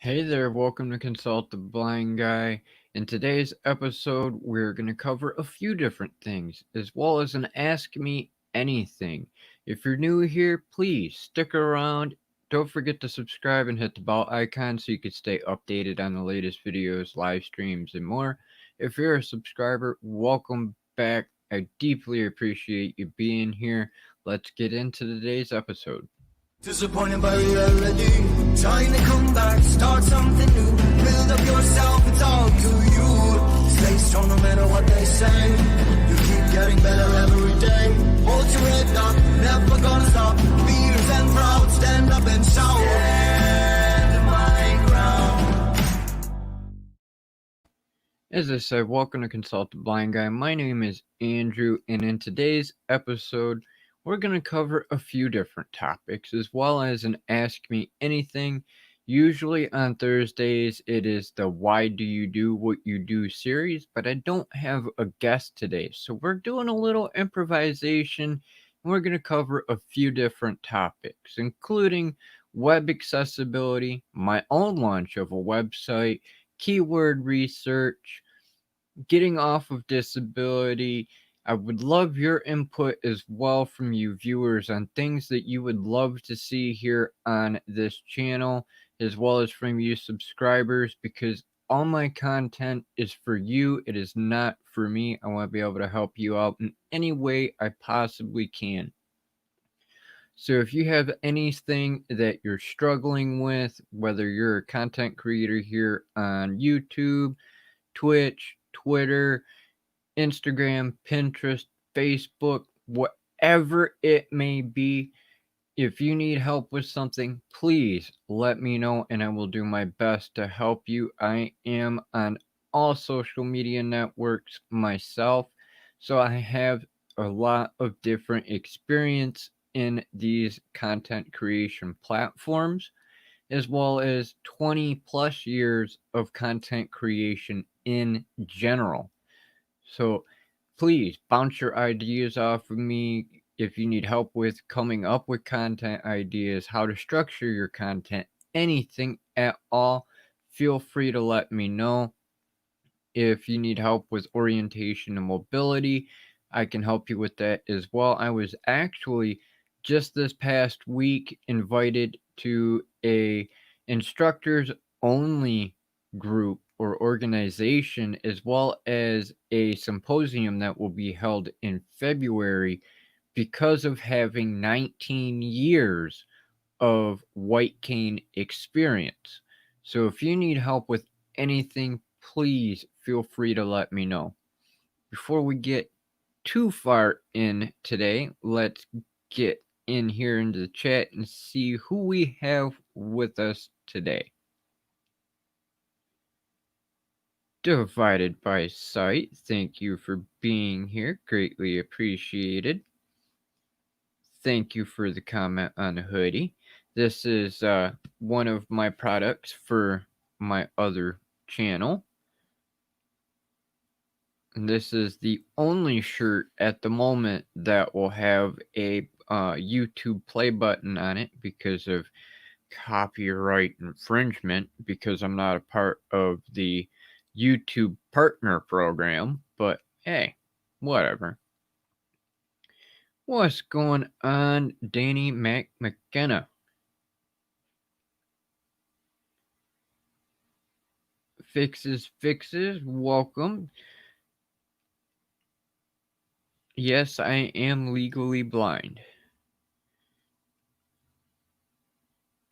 Hey there, welcome to Consult the Blind Guy. In today's episode, we're going to cover a few different things, as well as an Ask Me Anything. If you're new here, please stick around. Don't forget to subscribe and hit the bell icon so you can stay updated on the latest videos, live streams, and more. If you're a subscriber, welcome back. I deeply appreciate you being here. Let's get into today's episode. Disappointed by reality, trying to come back, start something new, build up yourself, it's all to you. Stay strong no matter what they say, you keep getting better every day. Hold your head up, never gonna stop, fears and proud, stand up and shout. Stand my ground. As I said, welcome to Consult the Blind Guy. My name is Andrew, and in today's episode, we're going to cover a few different topics, as well as an Ask Me Anything. Usually on Thursdays, it is the Why Do You Do What You Do series, but I don't have a guest today, so we're doing a little improvisation, and we're going to cover a few different topics, including web accessibility, my own launch of a website, keyword research, getting off of disability. I would love your input as well from you viewers on things that you would love to see here on this channel, as well as from you subscribers, because all my content is for you. It is not for me. I want to be able to help you out in any way I possibly can. So if you have anything that you're struggling with, whether you're a content creator here on YouTube, Twitch, Twitter, Instagram, Pinterest, Facebook, whatever it may be, if you need help with something, please let me know and I will do my best to help you. I am on all social media networks myself, so I have a lot of different experience in these content creation platforms, as well as 20 plus years of content creation in general. So please bounce your ideas off of me. If you need help with coming up with content ideas, how to structure your content, anything at all, feel free to let me know. If you need help with orientation and mobility, I can help you with that as well. I was actually just this past week invited to a instructors only group or organization, as well as a symposium that will be held in February, because of having 19 years of white cane experience. So if you need help with anything, please feel free to let me know. Before we get too far in today, let's get in here into the chat and see who we have with us today. Divided by Sight, thank you for being here. Greatly appreciated. Thank you for the comment on the hoodie. This is one of my products for my other channel. And this is the only shirt at the moment that will have a YouTube play button on it because of copyright infringement, because I'm not a part of the YouTube partner program. But hey, whatever. What's going on, Danny McKenna? Fixes, welcome. Yes, I am legally blind.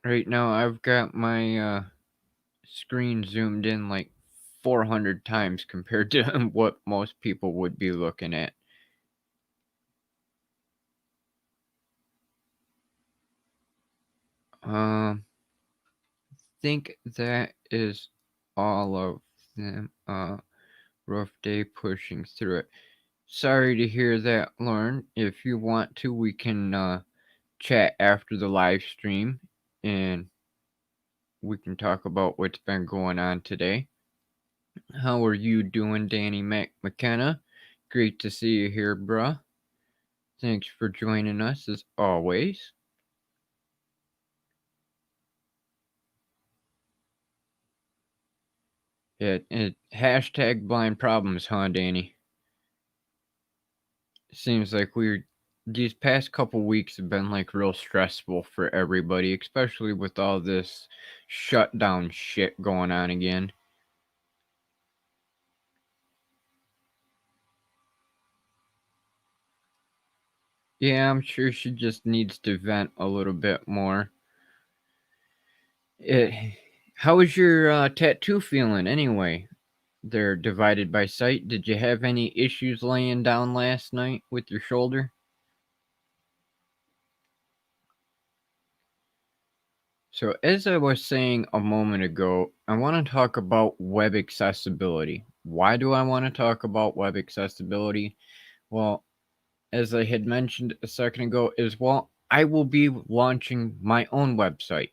Right now, I've got my screen zoomed in like 400 times compared to what most people would be looking at. Think that is all of them. Rough day pushing through it. Sorry to hear that, Lauren. If you want to, we can chat after the live stream and we can talk about what's been going on today. How are you doing, Danny McKenna? Great to see you here, bruh. Thanks for joining us as always. It hashtag blind problems, huh, Danny? Seems like these past couple weeks have been like real stressful for everybody, especially with all this shutdown shit going on again. Yeah, I'm sure she just needs to vent a little bit more. How is your tattoo feeling anyway? They're divided by sight. Did you have any issues laying down last night with your shoulder? So, as I was saying a moment ago, I want to talk about web accessibility. Why do I want to talk about web accessibility? Well, as I had mentioned a second ago, I will be launching my own website.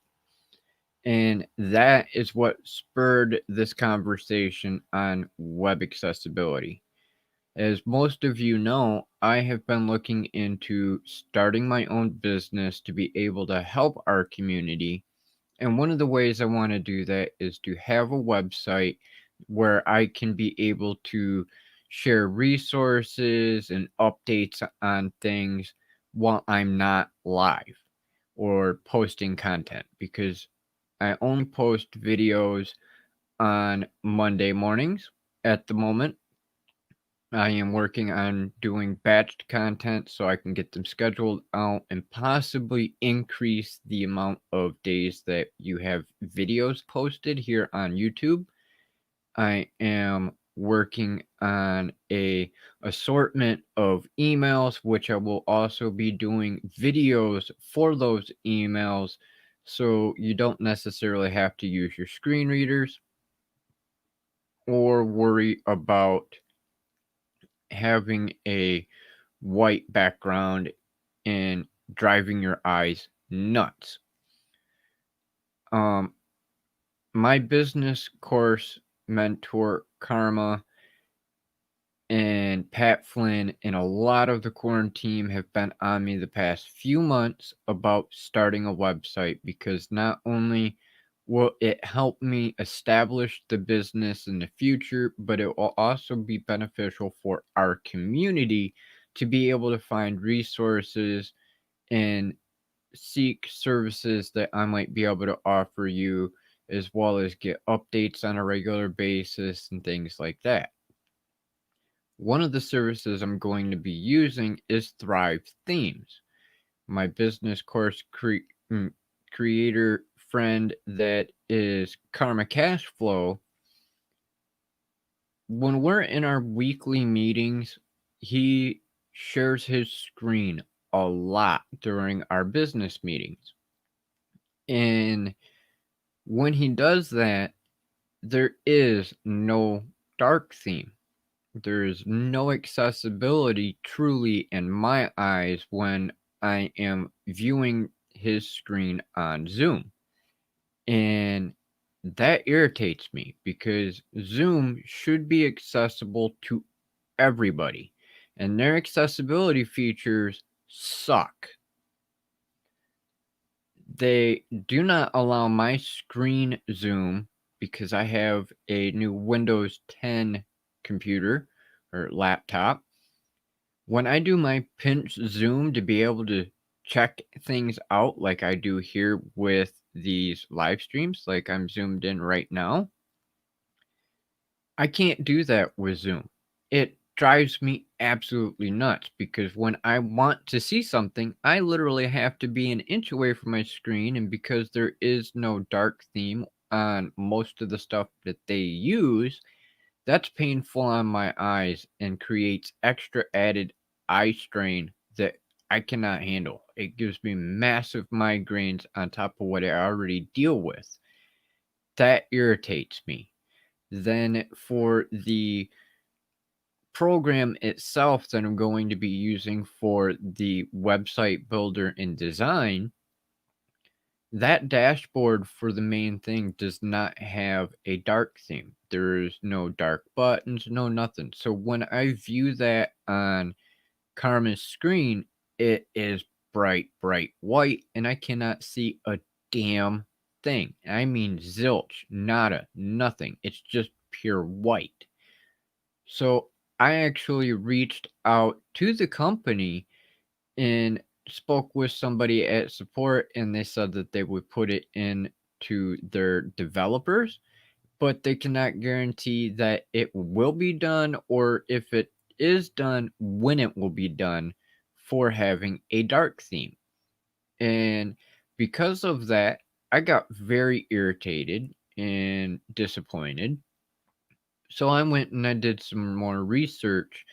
And that is what spurred this conversation on web accessibility. As most of you know, I have been looking into starting my own business to be able to help our community. And one of the ways I want to do that is to have a website where I can be able to share resources and updates on things while I'm not live or posting content, because I only post videos on Monday mornings at the moment. I am working on doing batched content so I can get them scheduled out and possibly increase the amount of days that you have videos posted here on YouTube. I am working on a assortment of emails, which I will also be doing videos for those emails, so you don't necessarily have to use your screen readers or worry about having a white background and driving your eyes nuts. My business course mentor Karma and Pat Flynn and a lot of the Corn team have been on me the past few months about starting a website, because not only will it help me establish the business in the future, but it will also be beneficial for our community to be able to find resources and seek services that I might be able to offer you, as well as get updates on a regular basis and things like that. One of the services I'm going to be using is Thrive Themes. My business course creator friend that is Karma Cashflow, when we're in our weekly meetings, he shares his screen a lot during our business meetings. And when he does that, there is no dark theme. There's no accessibility truly in my eyes when I am viewing his screen on Zoom. And that irritates me, because Zoom should be accessible to everybody, and their accessibility features suck. They do not allow my screen zoom, because I have a new Windows 10 computer or laptop. When I do my pinch zoom to be able to check things out like I do here with these live streams, like I'm zoomed in right now, I can't do that with Zoom. It drives me absolutely nuts, because when I want to see something, I literally have to be an inch away from my screen, and because there is no dark theme on most of the stuff that they use, that's painful on my eyes and creates extra added eye strain that I cannot handle. It gives me massive migraines on top of what I already deal with. That irritates me. Then for the program itself that I'm going to be using for the website builder and design, that dashboard for the main thing does not have a dark theme. There's no dark buttons, no nothing. So when I view that on Karma's screen, it is bright, bright white, and I cannot see a damn thing. I mean, zilch, nada, nothing. It's just pure white. So I actually reached out to the company and spoke with somebody at support, and they said that they would put it in to their developers, but they cannot guarantee that it will be done, or if it is done, when it will be done, for having a dark theme. And because of that, I got very irritated and disappointed. So I went and I did some more research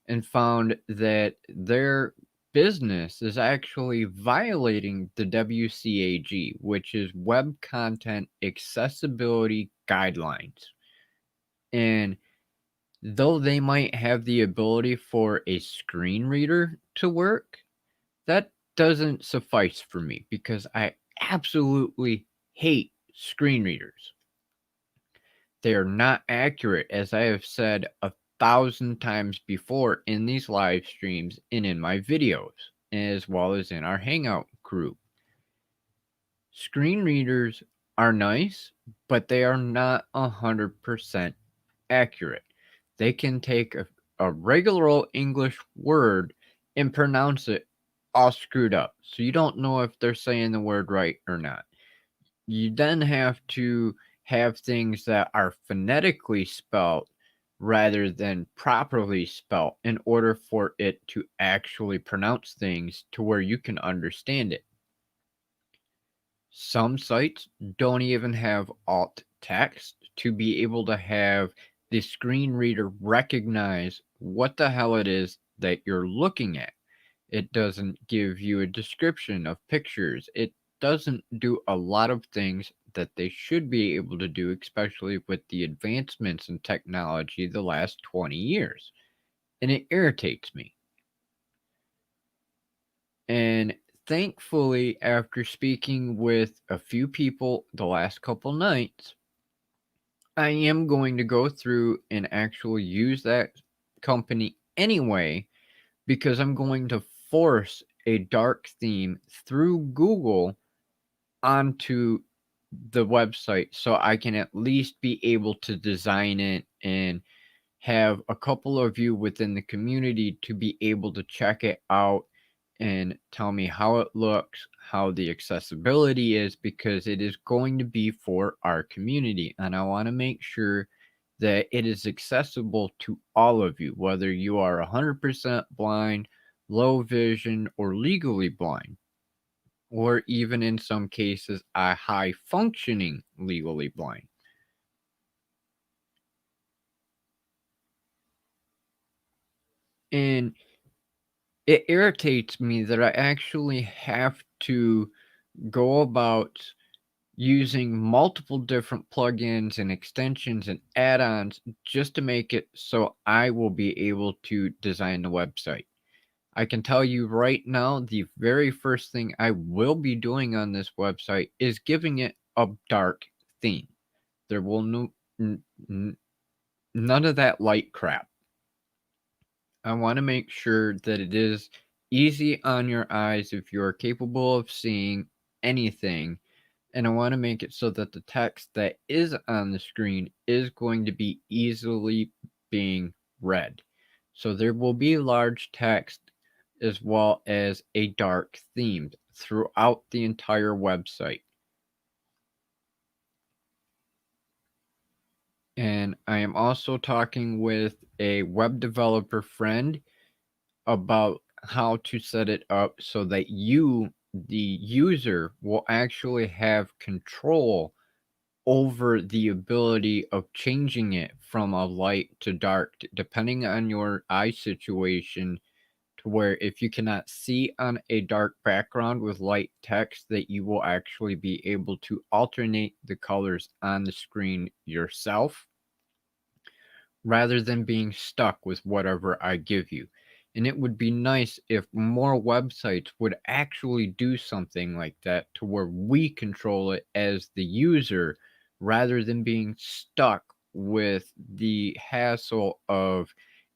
and found that their business is actually violating the WCAG, which is Web Content Accessibility Guidelines. And though they might have the ability for a screen reader to work, that doesn't suffice for me because I absolutely hate screen readers. They are not accurate, as I have said 1,000 times before in these live streams and in my videos, as well as in our Hangout group. Screen readers are nice, but they are not 100% accurate. They can take a regular old English word and pronounce it all screwed up. So you don't know if they're saying the word right or not. You then have to have things that are phonetically spelt rather than properly spelt in order for it to actually pronounce things to where you can understand it. Some sites don't even have alt text to be able to have the screen reader recognize what the hell it is that you're looking at. It doesn't give you a description of pictures. It doesn't do a lot of things that they should be able to do, especially with the advancements in technology the last 20 years. And it irritates me. And thankfully, after speaking with a few people the last couple nights, I am going to go through and actually use that company anyway, because I'm going to force a dark theme through Google onto the website so I can at least be able to design it and have a couple of you within the community to be able to check it out and tell me how it looks, how the accessibility is, because it is going to be for our community. And I want to make sure that it is accessible to all of you, whether you are 100% blind, low vision, or legally blind, or even in some cases, a high functioning legally blind. And it irritates me that I actually have to go about using multiple different plugins and extensions and add-ons just to make it so I will be able to design the website. I can tell you right now, the very first thing I will be doing on this website is giving it a dark theme. There will none of that light crap. I want to make sure that it is easy on your eyes if you are capable of seeing anything. And I want to make it so that the text that is on the screen is going to be easily being read. So there will be large text as well as a dark theme throughout the entire website. And I am also talking with a web developer friend about how to set it up so that you, the user, will actually have control over the ability of changing it from a light to dark, depending on your eye situation, to where if you cannot see on a dark background with light text, that you will actually be able to alternate the colors on the screen yourself rather than being stuck with whatever I give you. And it would be nice if more websites would actually do something like that to where we control it as the user rather than being stuck with the hassle of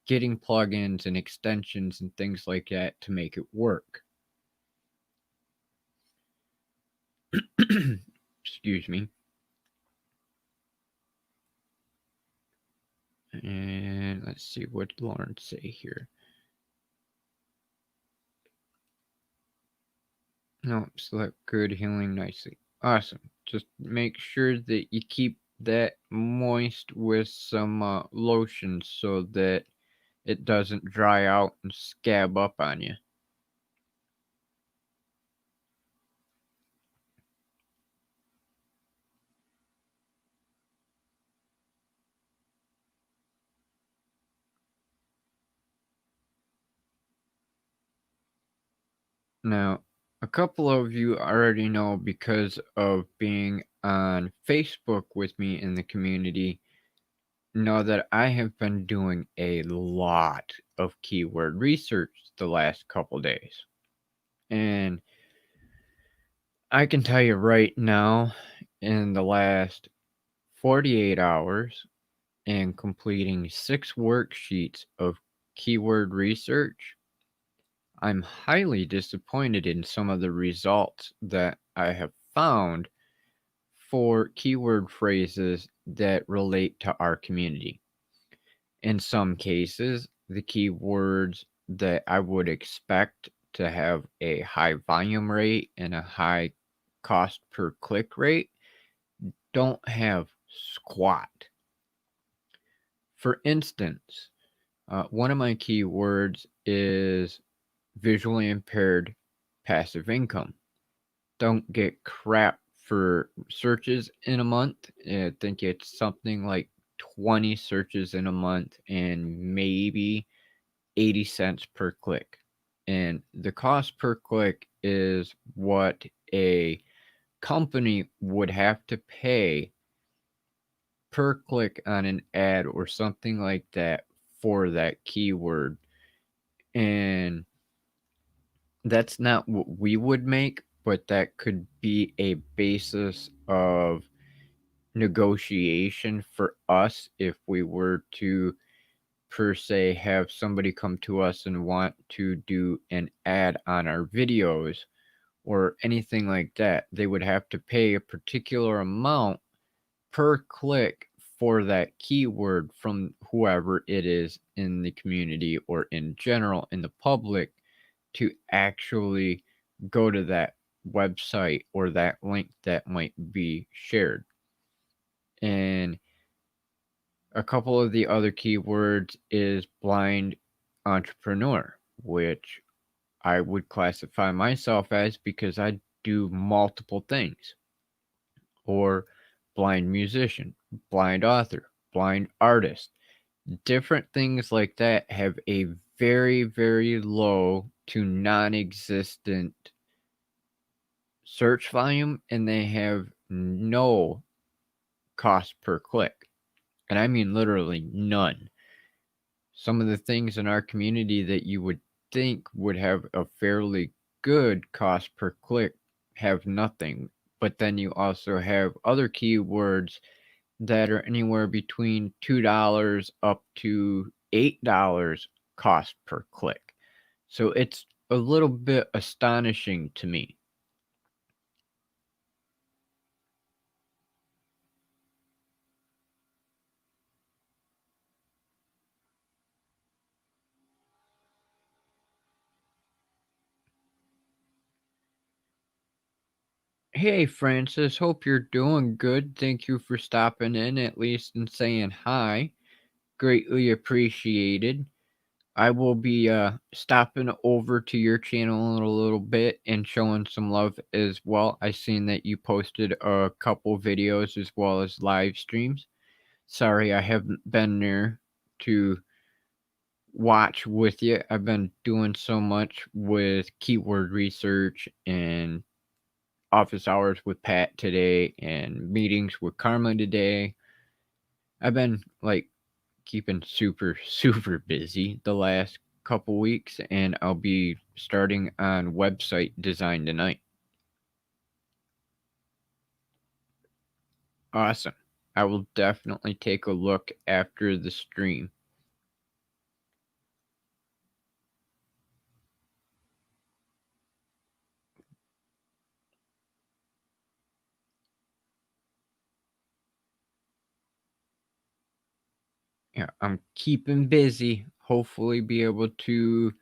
getting plugins and extensions and things like that to make it work. Excuse me. And let's see what Lauren say here. No, select good, healing nicely. Awesome. Just make sure that you keep that moist with some lotion so that it doesn't dry out and scab up on you. Now, a couple of you already know because of being on Facebook with me in the community, know that I have been doing a lot of keyword research the last couple days. And I can tell you right now, in the last 48 hours and completing 6 worksheets of keyword research, I'm highly disappointed in some of the results that I have found for keyword phrases that relate to our community. In some cases, the keywords that I would expect to have a high volume rate and a high cost per click rate don't have squat. For instance, one of my keywords is visually impaired passive income. Don't get crap for searches in a month. I think it's something like 20 searches in a month and maybe 80 cents per click. And the cost per click is what a company would have to pay per click on an ad or something like that for that keyword. And that's not what we would make, but that could be a basis of negotiation for us if we were to, per se, have somebody come to us and want to do an ad on our videos or anything like that. They would have to pay a particular amount per click for that keyword from whoever it is in the community or in general in the public to actually go to that website or that link that might be shared. And a couple of the other keywords is blind entrepreneur, which I would classify myself as because I do multiple things. Or blind musician, blind author, blind artist. Different things like that have a very, very low to non existent search volume and they have no cost per click. And I mean literally none. Some of the things in our community that you would think would have a fairly good cost per click have nothing. But then you also have other keywords that are anywhere between $2 up to $8 cost per click. So it's a little bit astonishing to me. Hey Francis, hope you're doing good. Thank you for stopping in at least and saying hi. Greatly appreciated. I will be stopping over to your channel in a little bit and showing some love as well. I seen that you posted a couple videos as well as live streams. Sorry I haven't been there to watch with you. I've been doing so much with keyword research and office hours with Pat today and meetings with Karma today. I've been like keeping super, super busy the last couple weeks, and I'll be starting on website design tonight. Awesome. I will definitely take a look after the stream. Yeah, I'm keeping busy. Hopefully, be able to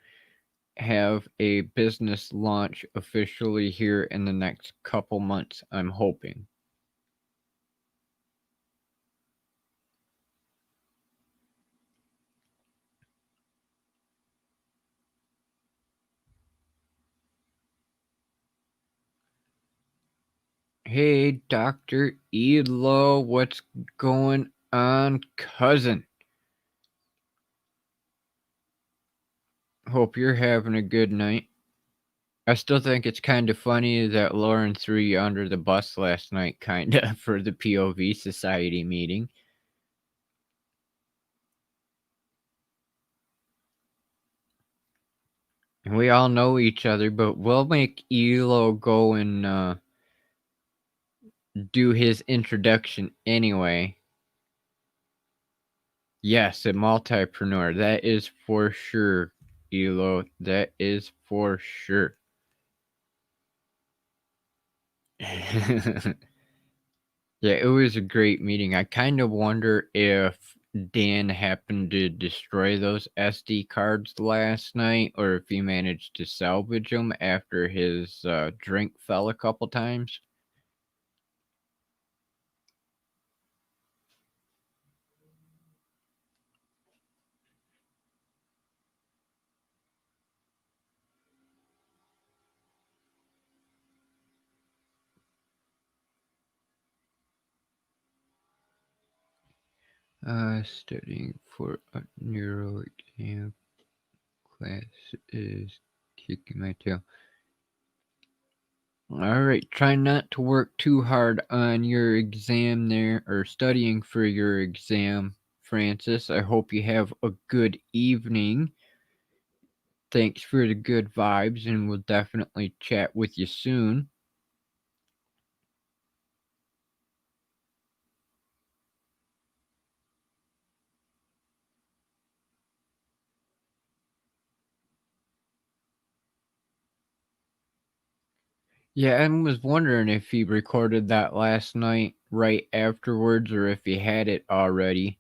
have a business launch officially here in the next couple months, I'm hoping. Hey, Dr. Elo, what's going on, cousin? Hope you're having a good night. I still think it's kind of funny that Lauren threw you under the bus last night, kinda, for the POV Society meeting. And we all know each other, but we'll make Elo go and do his introduction anyway. Yes, a multipreneur. That is for sure, Elo. That is for sure. Yeah, it was a great meeting. I kind of wonder if Dan happened to destroy those SD cards last night, or if he managed to salvage them after his drink fell a couple times. Studying for a neuro exam class is kicking my tail. Alright, try not to work too hard on your exam there, or studying for your exam, Francis. I hope you have a good evening. Thanks for the good vibes, and we'll definitely chat with you soon. Yeah, I was wondering if he recorded that last night right afterwards, or if he had it already.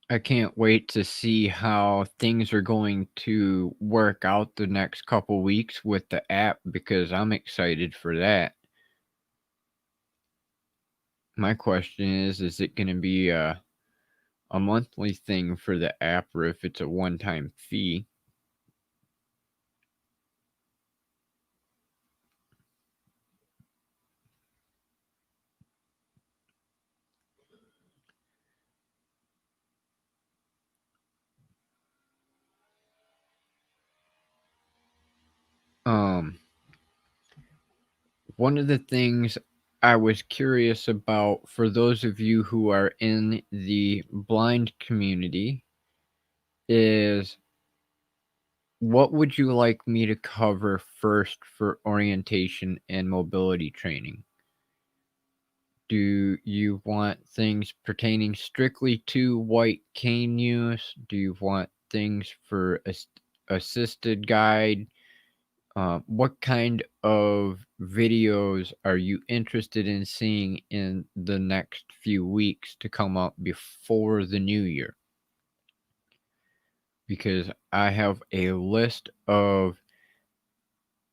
I can't wait to see how things are going to work out the next couple weeks with the app, because I'm excited for that. My question is it going to be a monthly thing for the app, or if it's a one-time fee? One of the things I was curious about, for those of you who are in the blind community, is what would you like me to cover first for orientation and mobility training? Do you want things pertaining strictly to white cane use? Do you want things for assisted guide? What kind of videos are you interested in seeing in the next few weeks to come up before the new year? Because I have a list of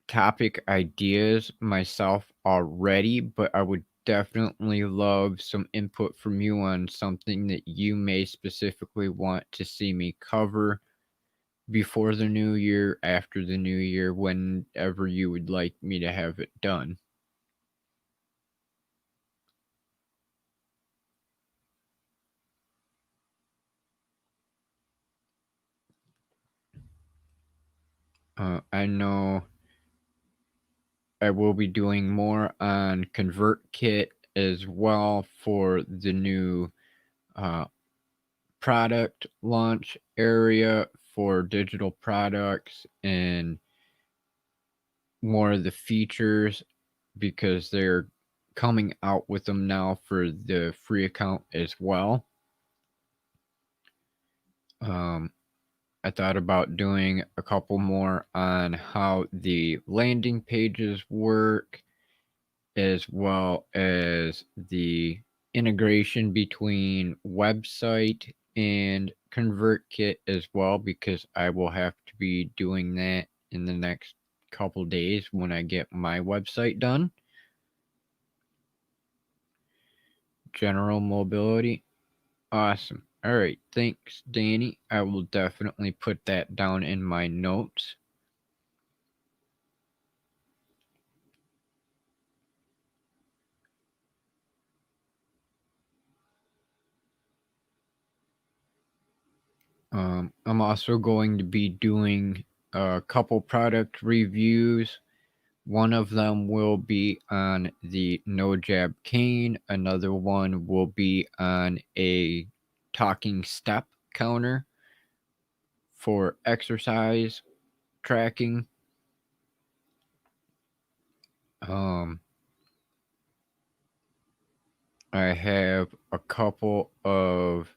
topic ideas myself already, but I would definitely love some input from you on something that you may specifically want to see me cover before the new year, after the new year, whenever you would like me to have it done. I know I will be doing more on ConvertKit as well for the new product launch area for digital products, and more of the features, because they're coming out with them now for the free account as well. I thought about doing a couple more on how the landing pages work, as well as the integration between website and ConvertKit as well, because I will have to be doing that in the next couple days when I get my website done. General mobility. Awesome. All right. Thanks, Danny. I will definitely put that down in my notes. I'm also going to be doing a couple product reviews. One of them will be on the No Jab cane. Another one will be on a talking step counter for exercise tracking. I have a couple of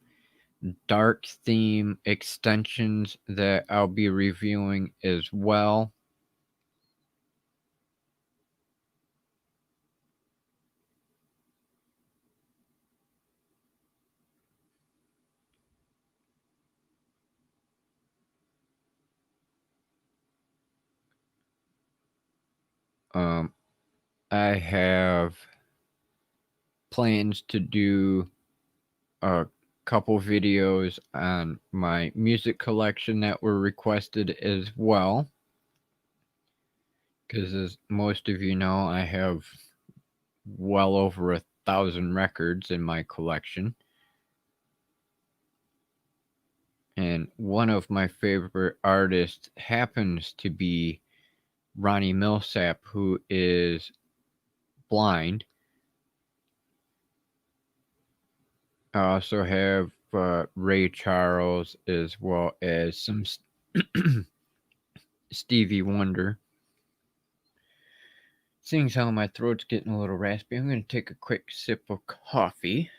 dark theme extensions that I'll be reviewing as well. I have plans to do a couple videos on my music collection that were requested as well. Because as most of you know, I have well over 1,000 records in my collection. And one of my favorite artists happens to be Ronnie Millsap, who is blind. I also have Ray Charles as well as some Stevie Wonder. Seeing as how my throat's getting a little raspy, I'm going to take a quick sip of coffee.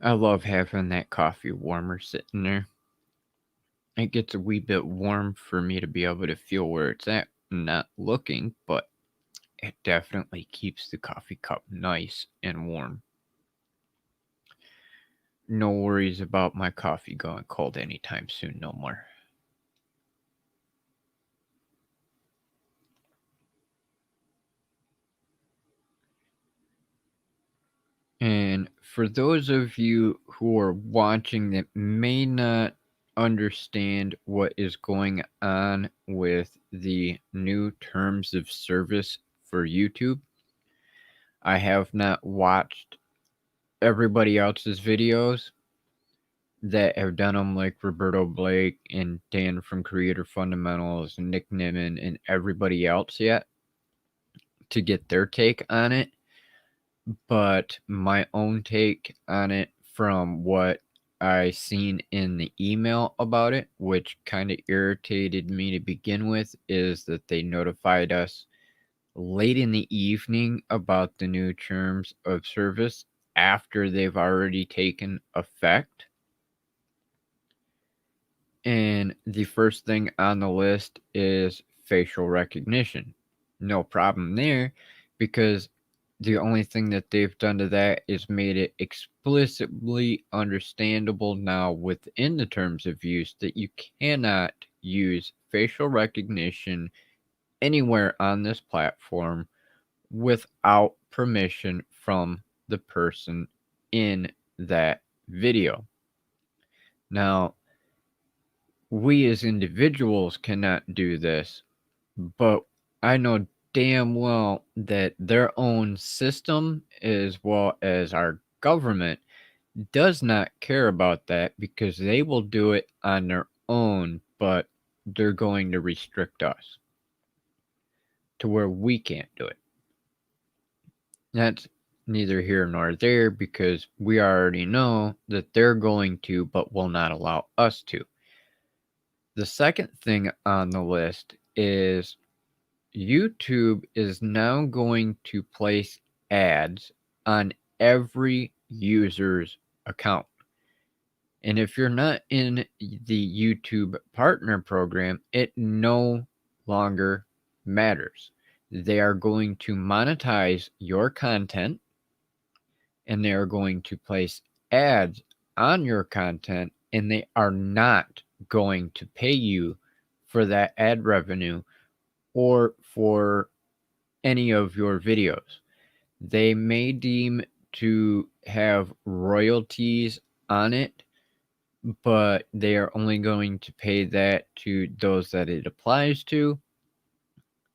I love having that coffee warmer sitting there. It gets a wee bit warm for me to be able to feel where it's at. I'm not looking, but it definitely keeps the coffee cup nice and warm. No worries about my coffee going cold anytime soon, no more. And for those of you who are watching that may not understand what is going on with the new terms of service for YouTube, I have not watched everybody else's videos that have done them, like Roberto Blake and Dan from Creator Fundamentals and Nick Nimmin and everybody else yet to get their take on it. But my own take on it from what I seen in the email about it, which kind of irritated me to begin with, is that they notified us late in the evening about the new terms of service after they've already taken effect. And the first thing on the list is facial recognition. No problem there, because the only thing that they've done to that is made it explicitly understandable now within the terms of use that you cannot use facial recognition anywhere on this platform without permission from the person in that video. Now, we as individuals cannot do this, but I know damn well that their own system, as well as our government, does not care about that, because they will do it on their own, but they're going to restrict us to where we can't do it. That's neither here nor there, because we already know that they're going to, but will not allow us to. The second thing on the list is YouTube is now going to place ads on every user's account. And if you're not in the YouTube partner program, it no longer matters. They are going to monetize your content, and they are going to place ads on your content, and they are not going to pay you for that ad revenue or for any of your videos. They may deem to have royalties on it, but they are only going to pay that to those that it applies to,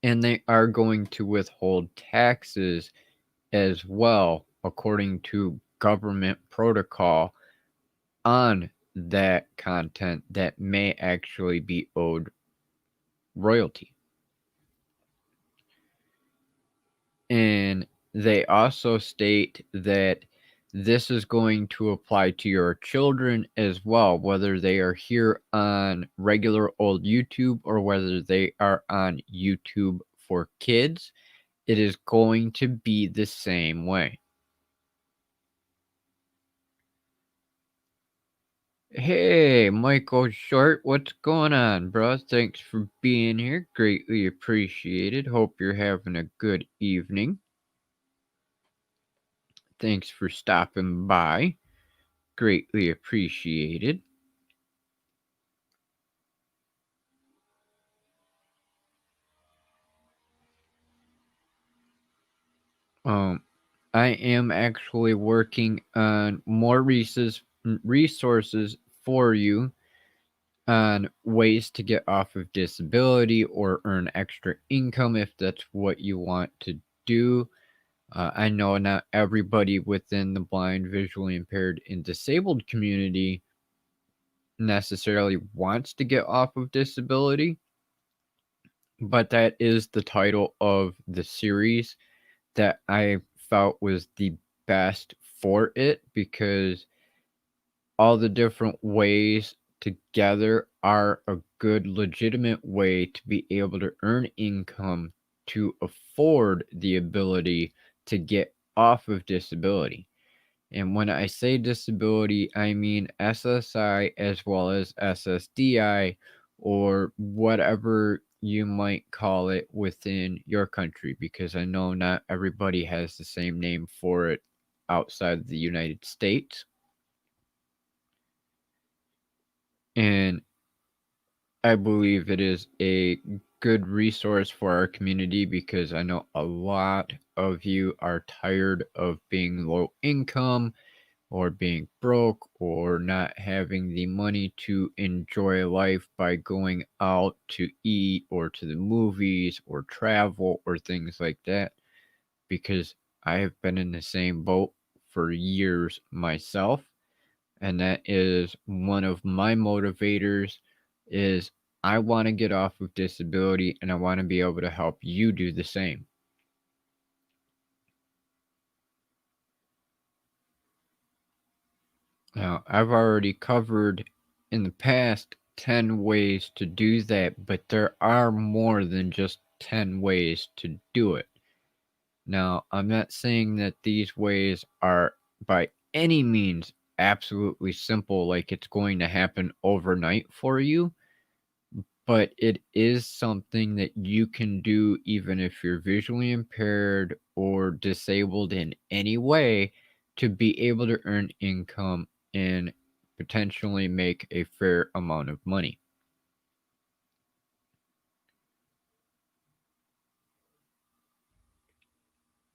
and they are going to withhold taxes as well, according to government protocol, on that content that may actually be owed royalty. And they also state that this is going to apply to your children as well, whether they are here on regular old YouTube or whether they are on YouTube for kids. It is going to be the same way. Hey, Michael Short, what's going on, bro? Thanks for being here. Greatly appreciated. Hope you're having a good evening. Thanks for stopping by. Greatly appreciated. I am actually working on more resources for you on ways to get off of disability or earn extra income if that's what you want to do. I know not everybody within the blind, visually impaired, and disabled community necessarily wants to get off of disability, but that is the title of the series that I felt was the best for it, because all the different ways together are a good, legitimate way to be able to earn income to afford the ability to get off of disability. And when I say disability, I mean SSI as well as SSDI, or whatever you might call it within your country, because I know not everybody has the same name for it outside of the United States. And I believe it is a good resource for our community, because I know a lot of you are tired of being low income or being broke or not having the money to enjoy life by going out to eat or to the movies or travel or things like that, because I have been in the same boat for years myself, and that is one of my motivators. Is I want to get off of disability, and I want to be able to help you do the same. Now, I've already covered in the past 10 ways to do that, but there are more than just 10 ways to do it. Now, I'm not saying that these ways are by any means absolutely simple, like it's going to happen overnight for you, but it is something that you can do even if you're visually impaired or disabled in any way, to be able to earn income and potentially make a fair amount of money.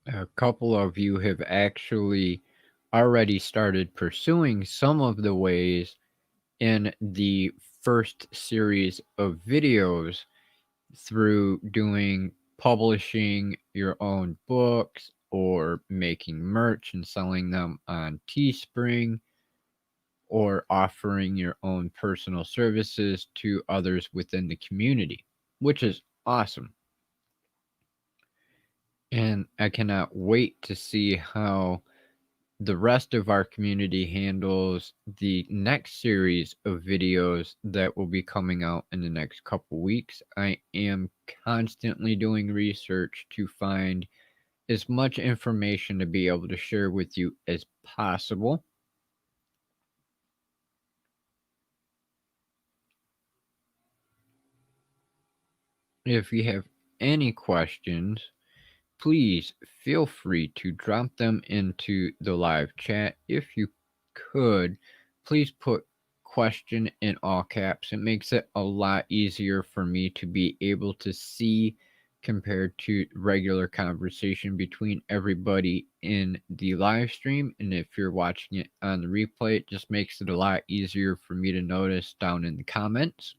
A couple of you have actually already started pursuing some of the ways in the first series of videos, through doing publishing your own books or making merch and selling them on Teespring, or offering your own personal services to others within the community, which is awesome. And I cannot wait to see how the rest of our community handles the next series of videos that will be coming out in the next couple weeks. I am constantly doing research to find as much information to be able to share with you as possible. If you have any questions, please feel free to drop them into the live chat. If you could, please put question in all caps. It makes it a lot easier for me to be able to see compared to regular conversation between everybody in the live stream. And if you're watching it on the replay, it just makes it a lot easier for me to notice down in the comments.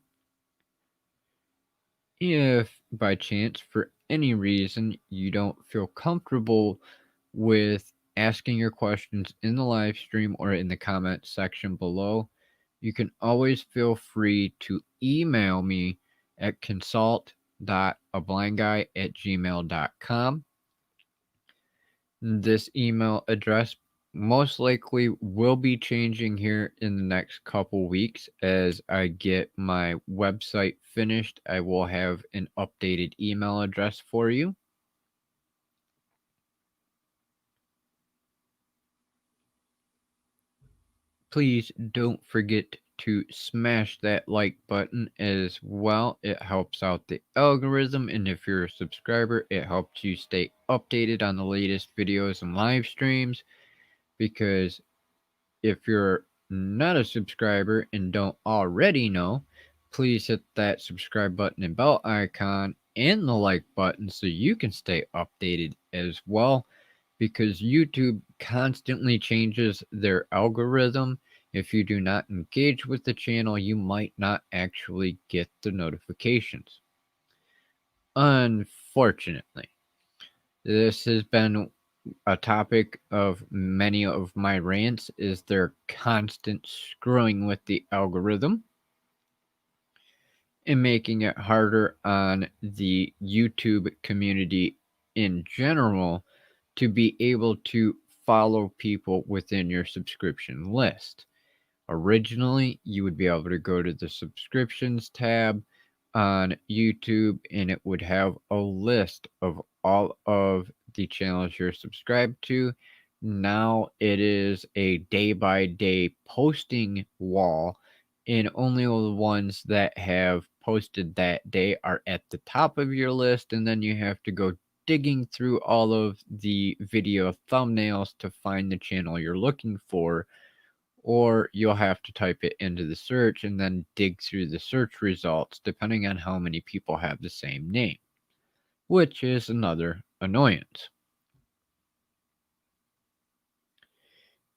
If by chance, for any reason, you don't feel comfortable with asking your questions in the live stream or in the comment section below, you can always feel free to email me at consult.ablindguy@gmail.com. This email address most likely will be changing here in the next couple weeks as I get my website finished. I will have an updated email address for you. Please don't forget to smash that like button as well. It helps out the algorithm, and if you're a subscriber, it helps you stay updated on the latest videos and live streams, because if you're not a subscriber and don't already know, please hit that subscribe button and bell icon and the like button so you can stay updated as well, because YouTube constantly changes their algorithm. If you do not engage with the channel, you might not actually get the notifications. Unfortunately, this has been a topic of many of my rants, is their constant screwing with the algorithm and making it harder on the YouTube community in general to be able to follow people within your subscription list. Originally, you would be able to go to the subscriptions tab on YouTube and it would have a list of all of the channels you're subscribed to. Now it is a day by day posting wall, and only the ones that have posted that day are at the top of your list, and then you have to go digging through all of the video thumbnails to find the channel you're looking for, or you'll have to type it into the search and then dig through the search results depending on how many people have the same name, which is another annoyance.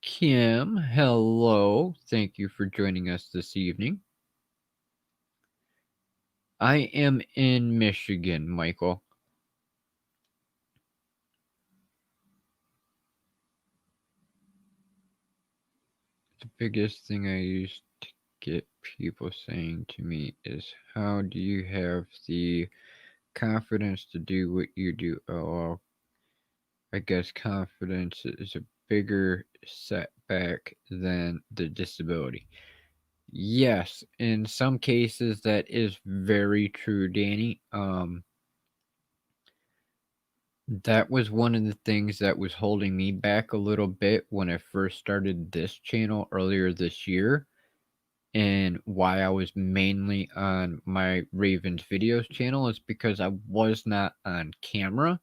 Kim, hello. Thank you for joining us this evening. I am in Michigan, Michael. The biggest thing I used to get people saying to me is, how do you have the confidence to do what you do? Oh, I guess confidence is a bigger setback than the disability. Yes, in some cases that is very true, Danny. That was one of the things that was holding me back a little bit when I first started this channel earlier this year, and why I was mainly on my Ravens videos channel is because I was not on camera.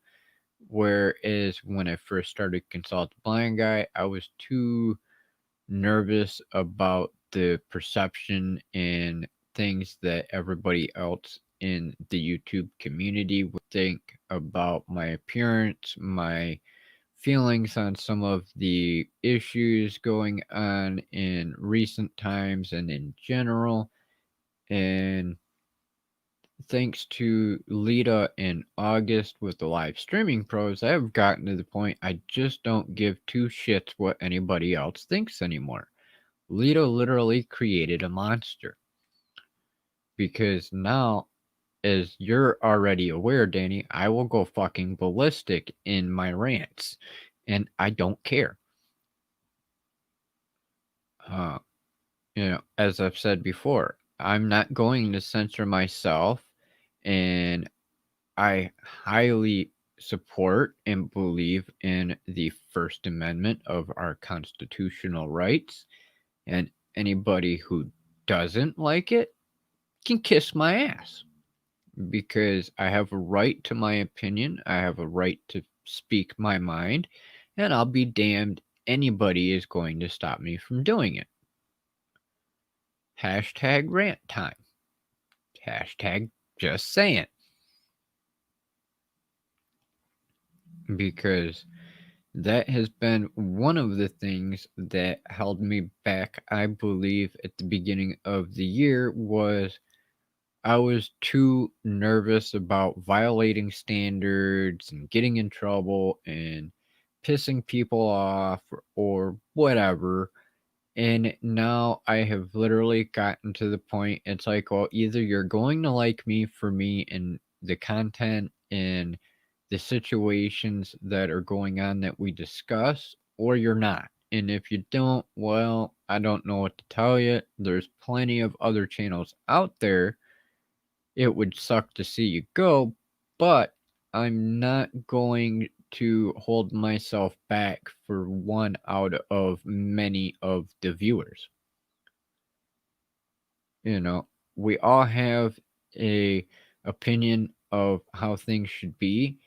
Whereas when I first started Consult the Blind Guy, I was too nervous about the perception and things that everybody else in the YouTube community would think about my appearance, my feelings on some of the issues going on in recent times and in general. And thanks to Lita in August with the live streaming pros, I've gotten to the point I just don't give two shits what anybody else thinks anymore. Lita literally created a monster. Because now, as you're already aware, Danny, I will go fucking ballistic in my rants. And I don't care. As I've said before, I'm not going to censor myself, and I highly support and believe in the First Amendment of our constitutional rights, and anybody who doesn't like it can kiss my ass. because I have a right to my opinion, I have a right to speak my mind, and I'll be damned anybody is going to stop me from doing it. Hashtag rant time. Hashtag just saying. Because that has been one of the things that held me back, I believe, at the beginning of the year was I was too nervous about violating standards and getting in trouble and pissing people off or whatever. And now I have literally gotten to the point, it's like, well, either you're going to like me for me and the content and the situations that are going on that we discuss, or you're not. And if you don't, well, I don't know what to tell you. There's plenty of other channels out there. It would suck to see you go, but I'm not going to hold myself back for one out of many of the viewers. You know, we all have a opinion of how things should be,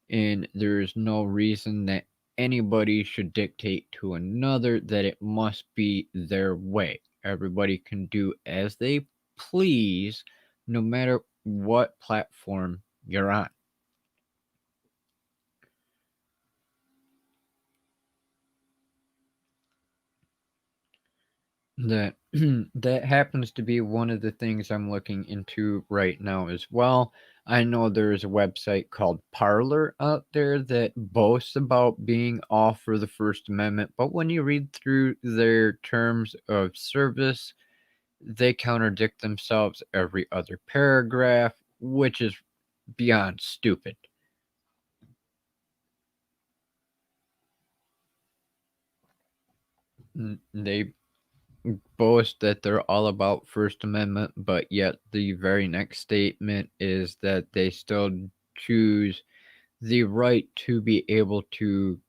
and there's no reason that anybody should dictate to another that it must be their way. Everybody can do as they please, no matter what platform you're on. That that happens to be one of the things I'm looking into right now as well. I know there's a website called Parler out there that boasts about being all for the First Amendment, but when you read through their terms of service, they contradict themselves every other paragraph, which is beyond stupid. They boast that they're all about First Amendment, but yet the very next statement is that they still choose the right to be able to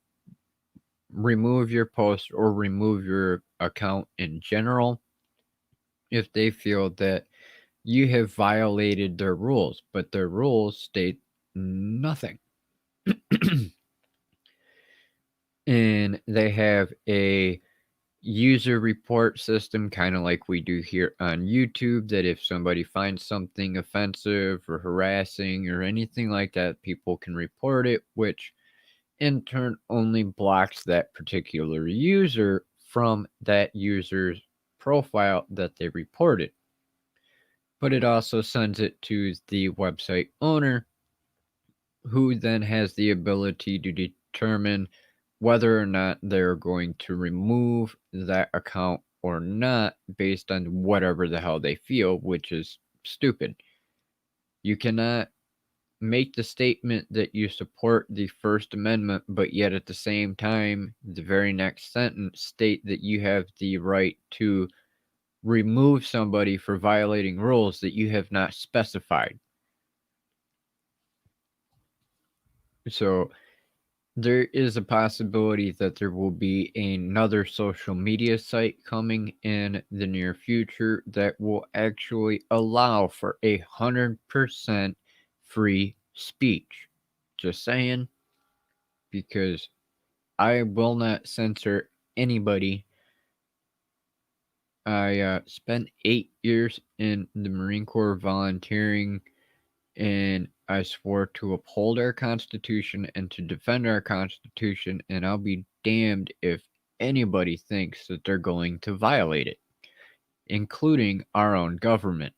remove your post or remove your account in general if they feel that you have violated their rules, but their rules state nothing. And they have a user report system, kind of like we do here on YouTube, that if somebody finds something offensive or harassing or anything like that, people can report it, which in turn only blocks that particular user from that user's profile that they reported. But it also sends it to the website owner, who then has the ability to determine whether or not they're going to remove that account or not based on whatever the hell they feel, which is stupid. You cannot make the statement that you support the First Amendment, but yet at the same time, the very next sentence state that you have the right to remove somebody for violating rules that you have not specified. So there is a possibility that there will be another social media site coming in the near future that will actually allow for 100% free speech. Just saying, because I will not censor anybody. I spent 8 years in the Marine Corps volunteering, and I swore to uphold our Constitution and to defend our Constitution, and I'll be damned if anybody thinks that they're going to violate it, including our own government.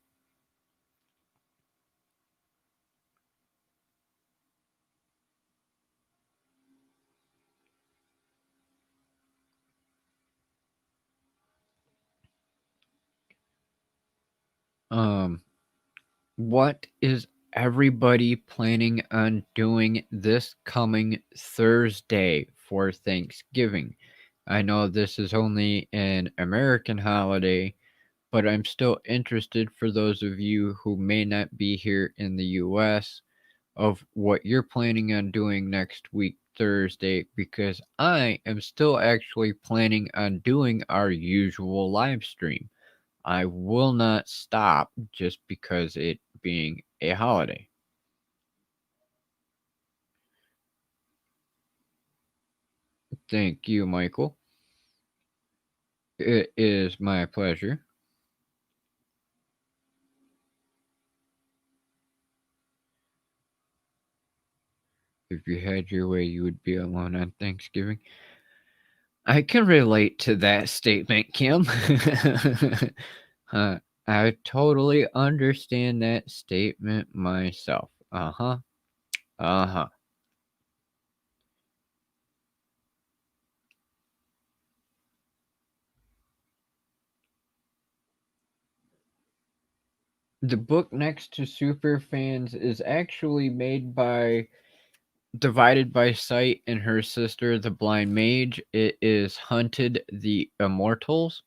What is everybody planning on doing this coming Thursday for Thanksgiving? I know this is only an American holiday, but I'm still interested for those of you who may not be here in the US of what you're planning on doing next week, Thursday, because I am still actually planning on doing our usual live stream. I will not stop just because it being a holiday. Thank you, Michael. It is my pleasure. If you had your way, you would be alone on Thanksgiving. I can relate to that statement, Kim. uh, I totally understand that statement myself. Uh huh. Uh huh. The book next to Superfans is actually made by Divided by Sight and her sister, the Blind Mage. It is Hunted the Immortals,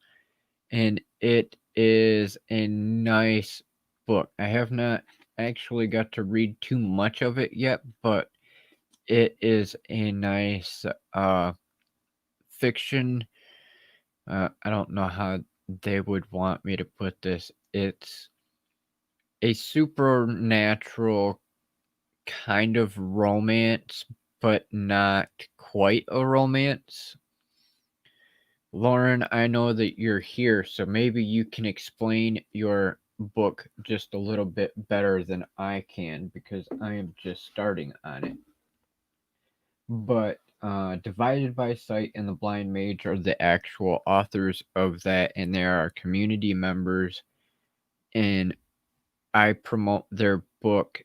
and it is a nice book. I have not actually got to read too much of it yet, but it is a nice fiction. I don't know how they would want me to put this. It's a supernatural kind of romance, but not quite a romance. Lauren, I know that you're here, so maybe you can explain your book just a little bit better than I can because I am just starting on it. But Divided by Sight and the Blind Mage are the actual authors of that, and they are community members. And I promote their book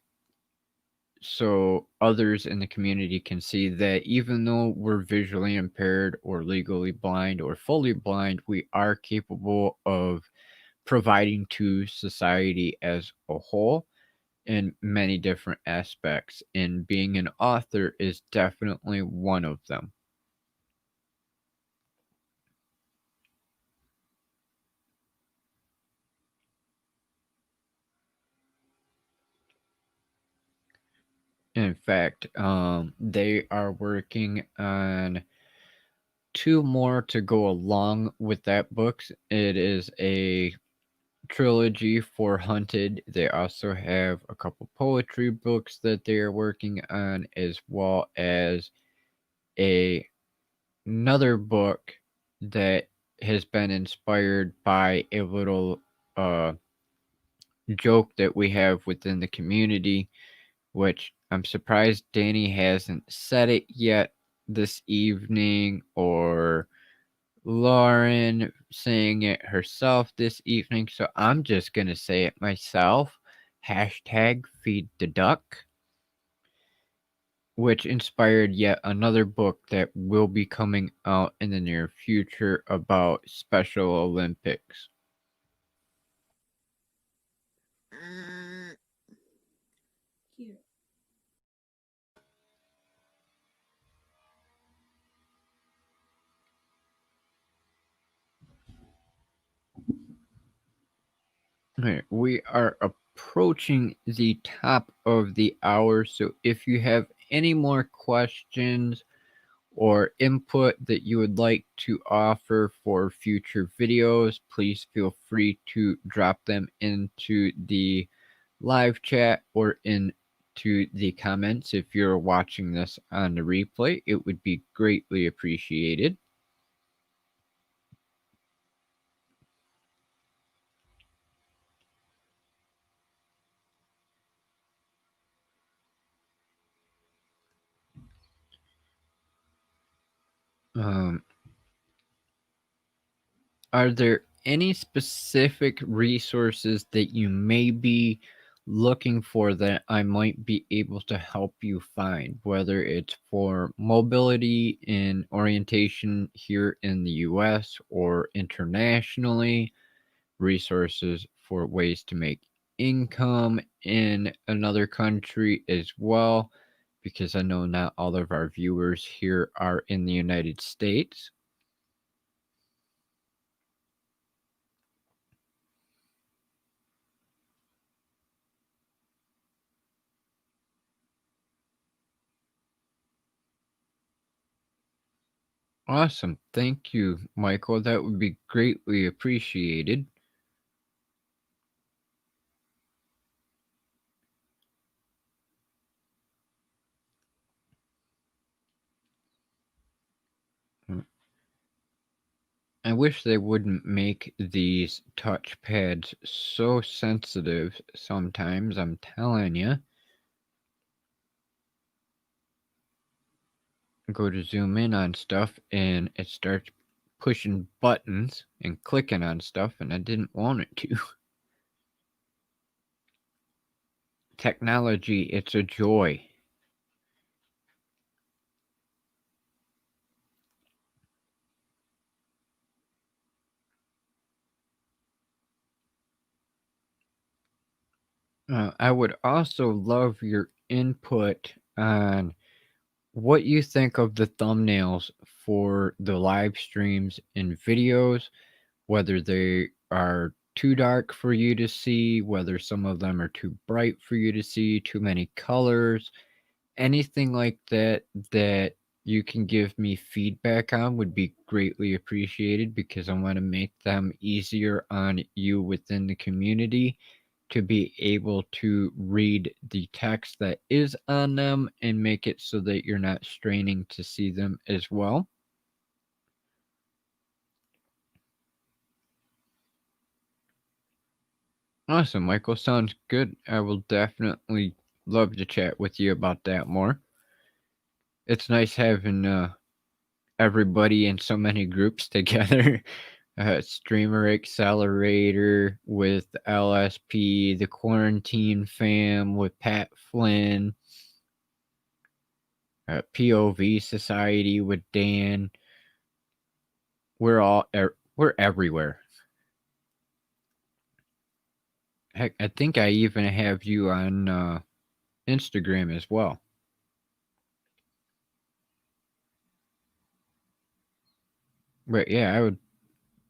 so others in the community can see that even though we're visually impaired or legally blind or fully blind, we are capable of providing to society as a whole in many different aspects, and being an author is definitely one of them. In fact, they are working on two more to go along with that book. It is a trilogy for Hunted. They also have a couple poetry books that they are working on, as well as a another book that has been inspired by a little joke that we have within the community, which I'm surprised Danny hasn't said it yet this evening, or Lauren saying it herself this evening, so I'm just gonna say it myself. Hashtag feed the duck, which inspired yet another book that will be coming out in the near future about Special Olympics. Okay, we are approaching the top of the hour, so if you have any more questions or input that you would like to offer for future videos, please feel free to drop them into the live chat or into the comments. If you're watching this on the replay, it would be greatly appreciated. Um, are there any specific resources that you may be looking for that I might be able to help you find, whether it's for mobility and orientation here in the US or internationally, resources for ways to make income in another country as well, because I know not all of our viewers here are in the United States. Awesome. Thank you, Michael. That would be greatly appreciated. I wish they wouldn't make these touchpads so sensitive sometimes, I'm telling you. Go to zoom in on stuff and it starts pushing buttons and clicking on stuff, and I didn't want it to. Technology, it's a joy. I would also love your input on what you think of the thumbnails for the live streams and videos, whether they are too dark for you to see, whether some of them are too bright for you to see, too many colors, anything like that that you can give me feedback on would be greatly appreciated, because I want to make them easier on you within the community to be able to read the text that is on them and make it so that you're not straining to see them as well. Awesome, Michael. Sounds good. I will definitely love to chat with you about that more. It's nice having everybody in so many groups together. Streamer Accelerator with LSP, the Quarantine Fam with Pat Flynn, POV Society with Dan. We're everywhere. Heck, I think I even have you on Instagram as well. But yeah, I would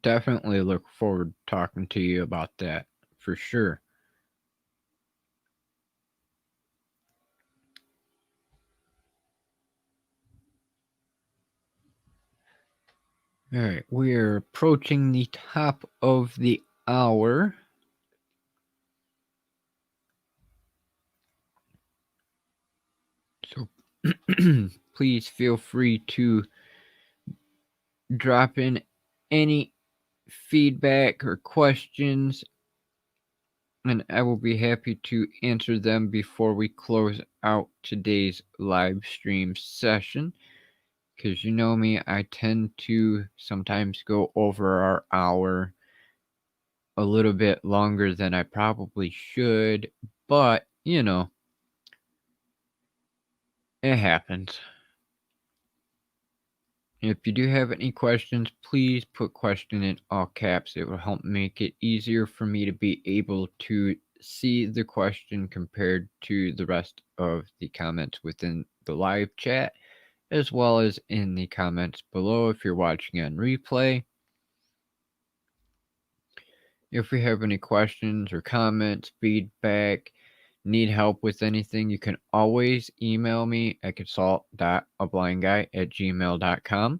definitely look forward to talking to you about that for sure. All right, we're approaching the top of the hour. So please feel free to drop in any feedback or questions, and I will be happy to answer them before we close out today's live stream session. Because you know me, I tend to sometimes go over our hour a little bit longer than I probably should, but you know, it happens. If you do have any questions, please put question in all caps. It will help make it easier for me to be able to see the question compared to the rest of the comments within the live chat, as well as in the comments below if you're watching on replay. If you have any questions or comments, feedback, need help with anything, you can always email me at consult.ablindguy@gmail.com,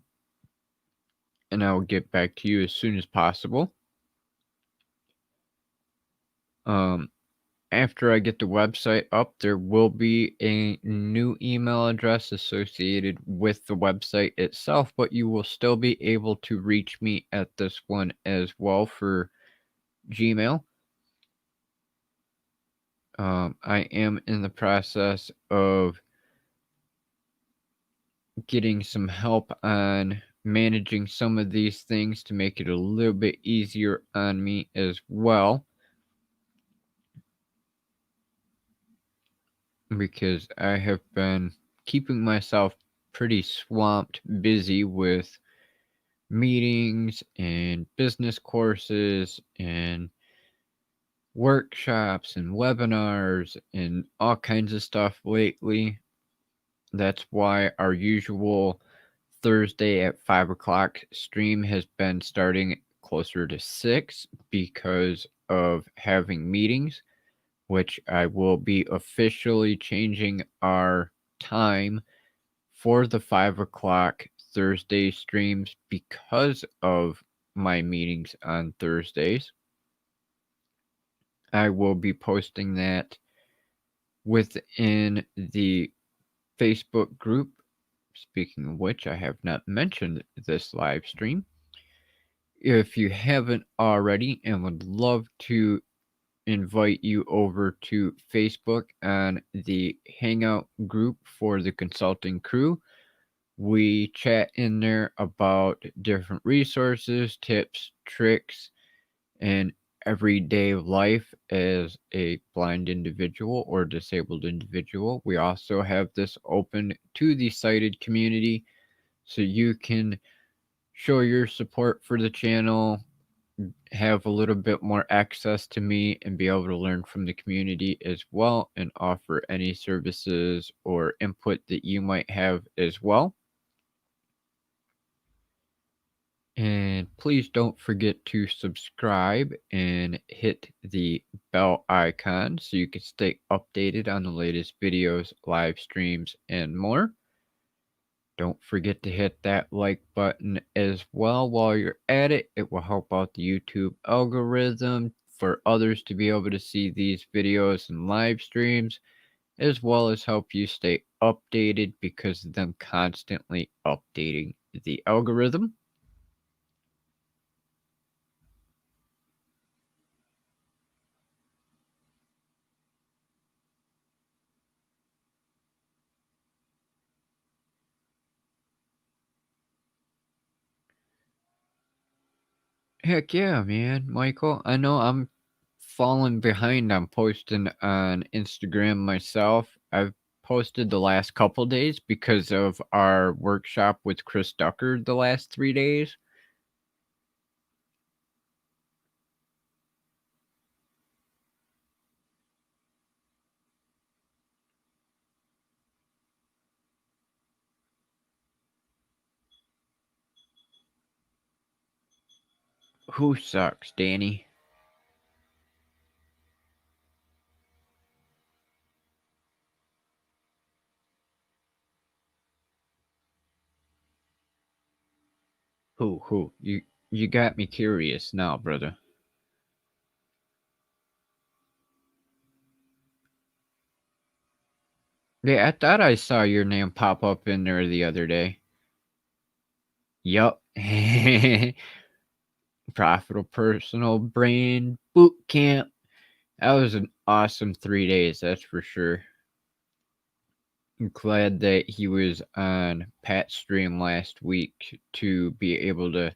and I will get back to you as soon as possible. After I get the website up, there will be a new email address associated with the website itself, but you will still be able to reach me at this one as well for Gmail. I am in the process of getting some help on managing some of these things to make it a little bit easier on me as well, because I have been keeping myself pretty swamped busy with meetings and business courses and workshops and webinars and all kinds of stuff lately. That's why our usual Thursday at 5 o'clock stream has been starting closer to 6 because of having meetings, which I will be officially changing our time for the 5 o'clock Thursday streams because of my meetings on Thursdays. I will be posting that within the Facebook group. Speaking of which, I have not mentioned this live stream. If you haven't already and would love to invite you over to Facebook on the Hangout group for the consulting crew. We chat in there about different resources, tips, tricks, and everyday life as a blind individual or disabled individual. We also have this open to the sighted community so you can show your support for the channel, have a little bit more access to me, and be able to learn from the community as well and offer any services or input that you might have as well. And please don't forget to subscribe and hit the bell icon so you can stay updated on the latest videos, live streams, and more. Don't forget to hit that like button as well while you're at it. It will help out the YouTube algorithm for others to be able to see these videos and live streams, as well as help you stay updated because of them constantly updating the algorithm. Heck yeah, man, Michael. I know I'm falling behind on posting on Instagram myself. I've posted the last couple days because of our workshop with Chris Ducker the last 3 days. Who sucks, Danny? Who? You got me curious now, brother. Yeah, I thought I saw your name pop up in there the other day. Yup. Profitable Personal Brand Boot Camp. That was an awesome 3 days, that's for sure. I'm glad that he was on Pat's stream last week to be able to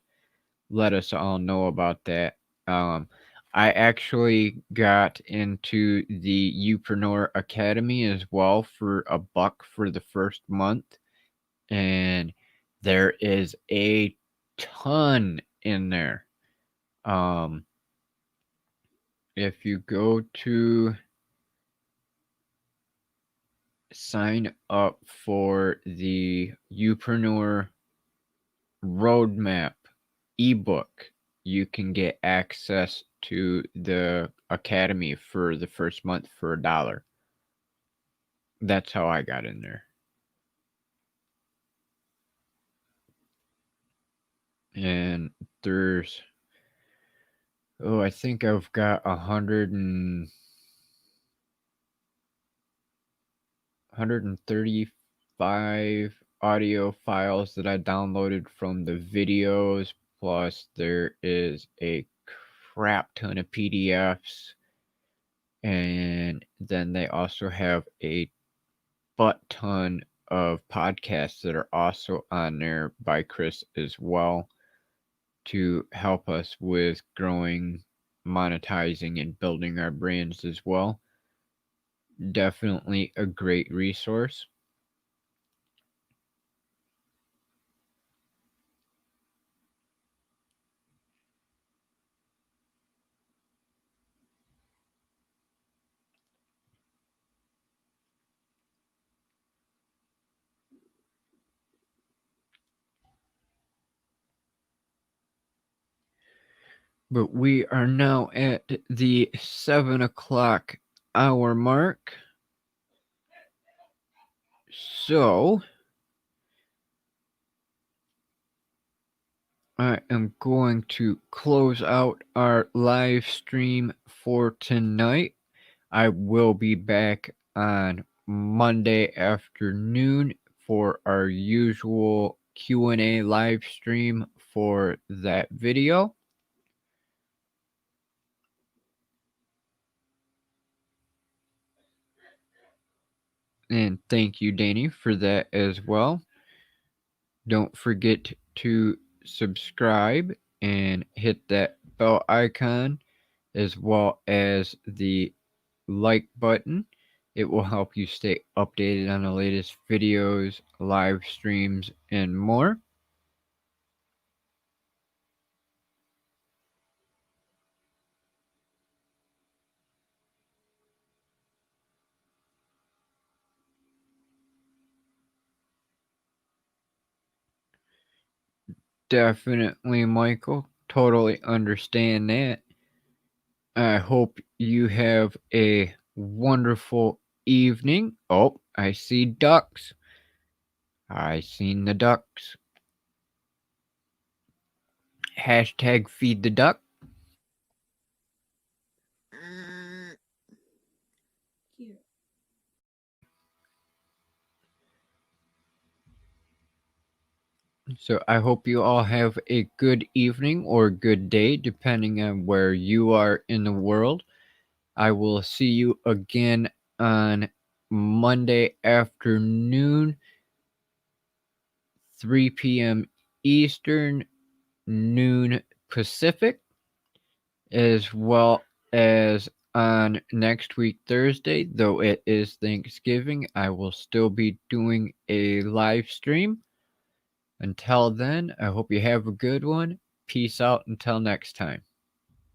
let us all know about that. I actually got into the Upreneur Academy as well for $1 for the first month, and there is a ton in there. If you go to sign up for the Upreneur Roadmap ebook, you can get access to the academy for the first month for $1. That's how I got in there. And there's, I think I've got 135 audio files that I downloaded from the videos, plus there is a crap ton of PDFs, and then they also have a butt ton of podcasts that are also on there by Chris as well to help us with growing, monetizing, and building our brands as well. Definitely a great resource. But we are now at the 7 o'clock hour mark. So I am going to close out our live stream for tonight. I will be back on Monday afternoon for our usual Q&A live stream for that video. And thank you, Danny, for that as well. Don't forget to subscribe and hit that bell icon as well as the like button. It will help you stay updated on the latest videos, live streams, and more. Definitely, Michael. Totally understand that. I hope you have a wonderful evening. Oh, I see ducks. I seen the ducks. Hashtag feed the duck. So I hope you all have a good evening or good day, depending on where you are in the world. I will see you again on Monday afternoon, 3 p.m. Eastern, noon Pacific, as well as on next week, Thursday. Though it is Thanksgiving, I will still be doing a live stream. Until then, I hope you have a good one. Peace out until next time.